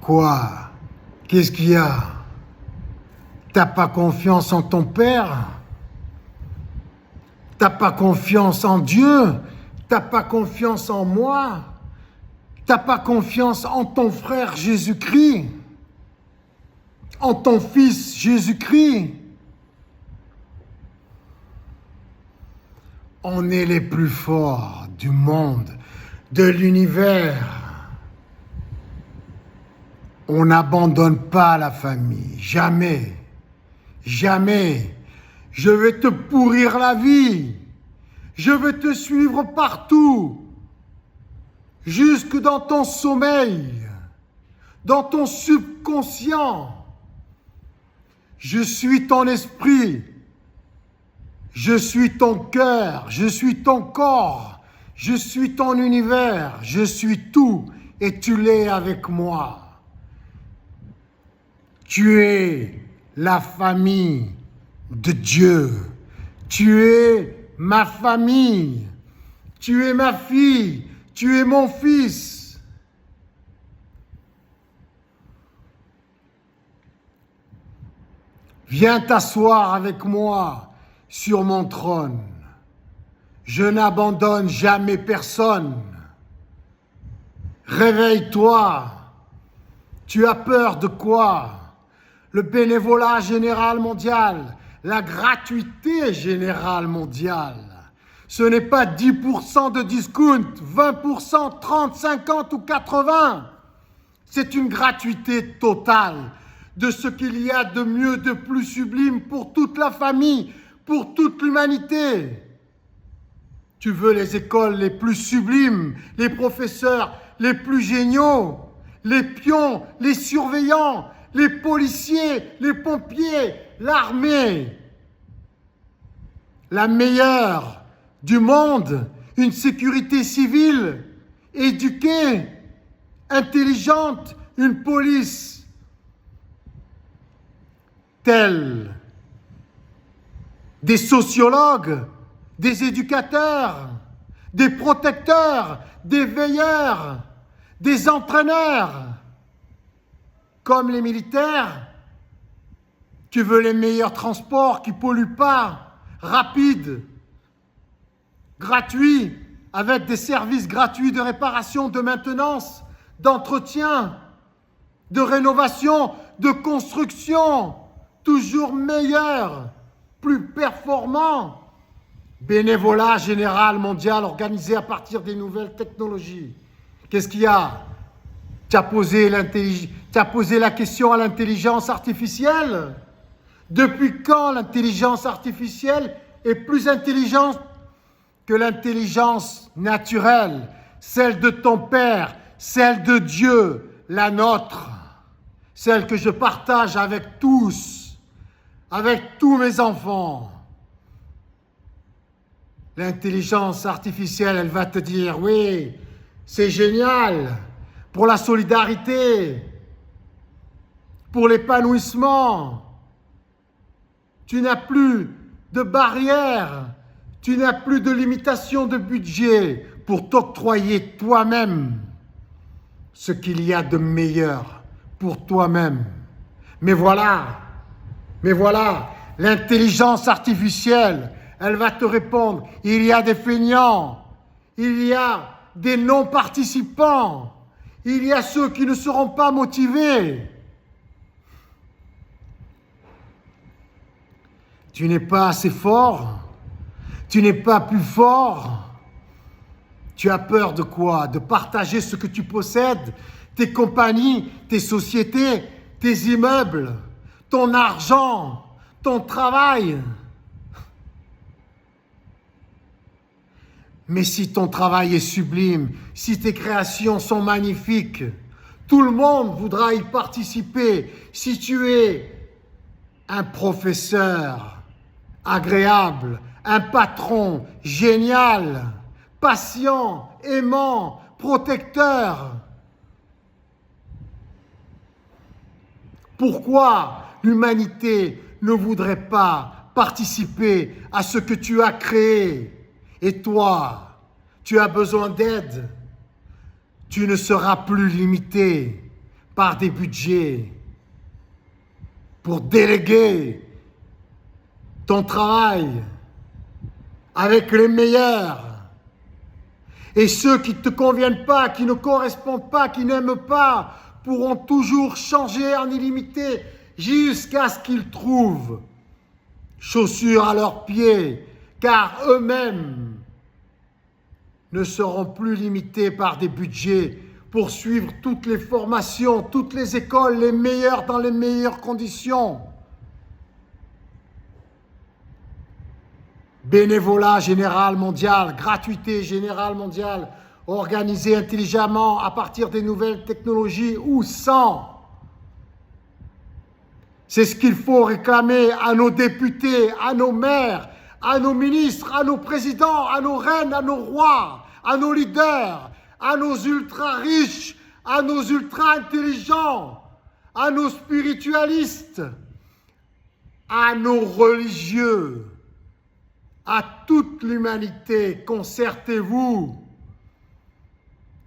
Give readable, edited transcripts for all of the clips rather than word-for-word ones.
Quoi? Qu'est-ce qu'il y a? T'as pas confiance en ton père? T'as pas confiance en Dieu? T'as pas confiance en moi? T'as pas confiance en ton frère Jésus-Christ? En ton fils Jésus-Christ? On est les plus forts du monde, de l'univers. On n'abandonne pas la famille, jamais, jamais. Je vais te pourrir la vie, je vais te suivre partout, jusque dans ton sommeil, dans ton subconscient. Je suis ton esprit, je suis ton cœur, je suis ton corps, je suis ton univers, je suis tout et tu l'es avec moi. Tu es la famille de Dieu. Tu es ma famille. Tu es ma fille. Tu es mon fils. Viens t'asseoir avec moi sur mon trône. Je n'abandonne jamais personne. Réveille-toi. Tu as peur de quoi? Le bénévolat général mondial, la gratuité générale mondiale. Ce n'est pas 10% de discount, 20%, 30, 50 ou 80. C'est une gratuité totale de ce qu'il y a de mieux, de plus sublime pour toute la famille, pour toute l'humanité. Tu veux les écoles les plus sublimes, les professeurs les plus géniaux, les pions, les surveillants, les policiers, les pompiers, l'armée, la meilleure du monde, une sécurité civile, éduquée, intelligente, une police telle des sociologues, des éducateurs, des protecteurs, des veilleurs, des entraîneurs. Comme les militaires, tu veux les meilleurs transports qui ne polluent pas, rapides, gratuits, avec des services gratuits de réparation, de maintenance, d'entretien, de rénovation, de construction, toujours meilleurs, plus performants. Bénévolat général mondial organisé à partir des nouvelles technologies. Qu'est-ce qu'il y a? Tu as posé la question à l'intelligence artificielle. Depuis quand l'intelligence artificielle est plus intelligente que l'intelligence naturelle, celle de ton Père, celle de Dieu, la nôtre, celle que je partage avec tous mes enfants. L'intelligence artificielle, elle va te dire, oui, c'est génial, pour la solidarité, pour l'épanouissement. Tu n'as plus de barrières, tu n'as plus de limitation de budget pour t'octroyer toi-même ce qu'il y a de meilleur pour toi-même. Mais voilà, l'intelligence artificielle, elle va te répondre, il y a des feignants, il y a des non-participants, il y a ceux qui ne seront pas motivés. Tu n'es pas assez fort, tu n'es pas plus fort. Tu as peur de quoi? De partager ce que tu possèdes, tes compagnies, tes sociétés, tes immeubles, ton argent, ton travail. Mais si ton travail est sublime, si tes créations sont magnifiques, tout le monde voudra y participer. Si tu es un professeur agréable, un patron génial, patient, aimant, protecteur, pourquoi l'humanité ne voudrait pas participer à ce que tu as créé? Et toi, tu as besoin d'aide. Tu ne seras plus limité par des budgets pour déléguer ton travail avec les meilleurs. Et ceux qui ne te conviennent pas, qui ne correspondent pas, qui n'aiment pas, pourront toujours changer en illimité jusqu'à ce qu'ils trouvent chaussures à leurs pieds, car eux-mêmes ne seront plus limités par des budgets pour suivre toutes les formations, toutes les écoles, les meilleures dans les meilleures conditions. Bénévolat général mondial, gratuité générale mondiale, organisée intelligemment à partir des nouvelles technologies ou sans. C'est ce qu'il faut réclamer à nos députés, à nos maires, à nos ministres, à nos présidents, à nos reines, à nos rois, à nos leaders, à nos ultra-riches, à nos ultra-intelligents, à nos spiritualistes, à nos religieux, à toute l'humanité. Concertez-vous.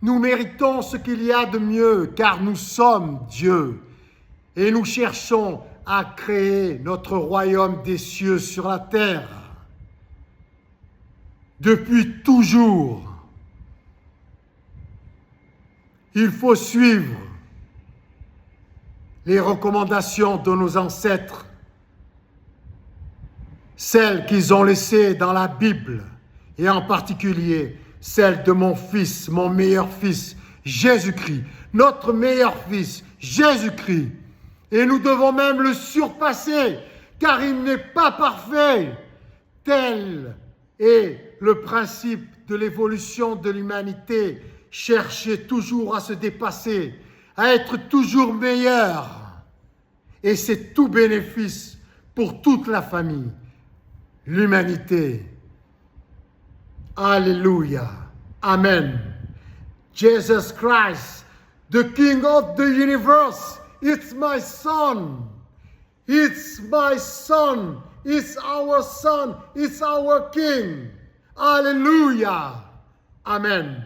Nous méritons ce qu'il y a de mieux, car nous sommes Dieu et nous cherchons à créer notre royaume des cieux sur la terre. Depuis toujours, il faut suivre les recommandations de nos ancêtres, celles qu'ils ont laissées dans la Bible, et en particulier celle de mon fils, mon meilleur fils, Jésus-Christ, notre meilleur fils, Jésus-Christ. Et nous devons même le surpasser, car il n'est pas parfait. Tel est le principe de l'évolution de l'humanité. Chercher toujours à se dépasser, à être toujours meilleur. Et c'est tout bénéfice pour toute la famille, l'humanité. Alléluia. Amen. Jesus Christ, the King of the universe, it's my son. It's my son. It's our son. It's our King. Alléluia. Amen.